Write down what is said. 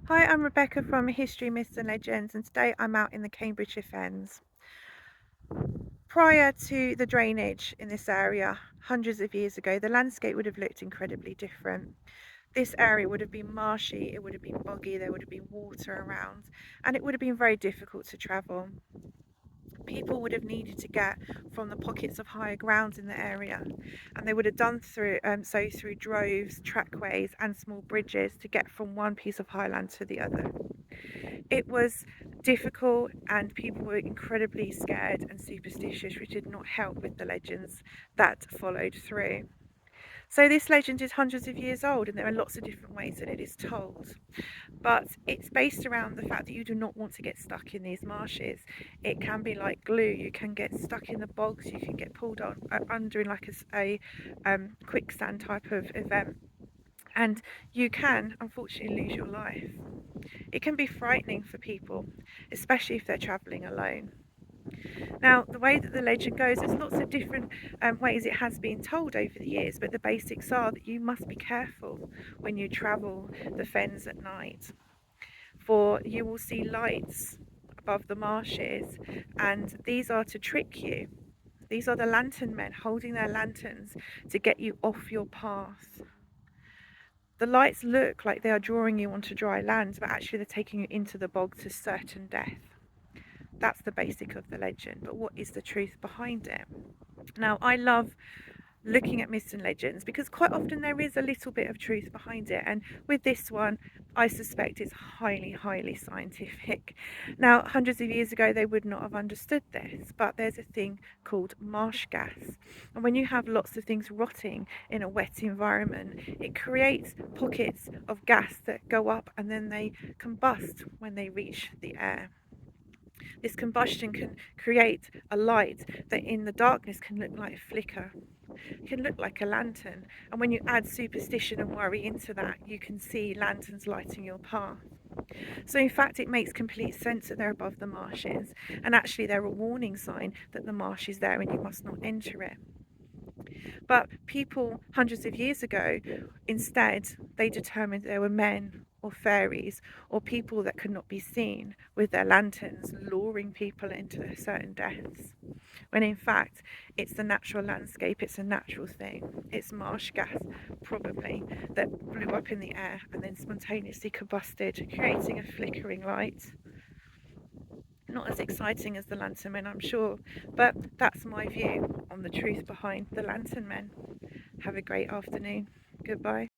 Hi, I'm Rebecca from History, Myths and Legends, and today I'm out in the Cambridgeshire Fens. Prior to the drainage in this area, hundreds of years ago, the landscape would have looked incredibly different. This area would have been marshy, it would have been boggy, there would have been water around, and it would have been very difficult to travel. People would have needed to get from the pockets of higher ground in the area, and they would have done through droves, trackways, and small bridges to get from one piece of highland to the other. It was difficult, and people were incredibly scared and superstitious, which did not help with the legends that followed through. So, this legend is hundreds of years old, and there are lots of different ways that it is told. But it's based around the fact that you do not want to get stuck in these marshes. It can be like glue, you can get stuck in the bogs, you can get pulled under in like a quicksand type of event. And you can unfortunately lose your life. It can be frightening for people, especially if they're travelling alone. Now, the way that the legend goes, there's lots of different ways it has been told over the years, but the basics are that you must be careful when you travel the fens at night, for you will see lights above the marshes, and these are to trick you. These are the lantern men holding their lanterns to get you off your path. The lights look like they are drawing you onto dry land, but actually they're taking you into the bog to certain death. That's the basic of the legend, but what is the truth behind it? Now, I love looking at myths and legends because quite often there is a little bit of truth behind it, and with this one I suspect it's highly scientific. Now, hundreds of years ago they would not have understood this, but there's a thing called marsh gas, and when you have lots of things rotting in a wet environment, it creates pockets of gas that go up and then they combust when they reach the air. This combustion can create a light that in the darkness can look like a flicker. It can look like a lantern, and when you add superstition and worry into that, you can see lanterns lighting your path. So in fact it makes complete sense that they're above the marshes, and actually they're a warning sign that the marsh is there and you must not enter it. But people hundreds of years ago, instead, they determined there were men or fairies or people that could not be seen with their lanterns luring people into certain deaths. When in fact, it's the natural landscape, it's a natural thing. It's marsh gas, probably, that blew up in the air and then spontaneously combusted, creating a flickering light. Not as exciting as the lantern men, I'm sure, but that's my view on the truth behind the lantern men. Have a great afternoon. Goodbye.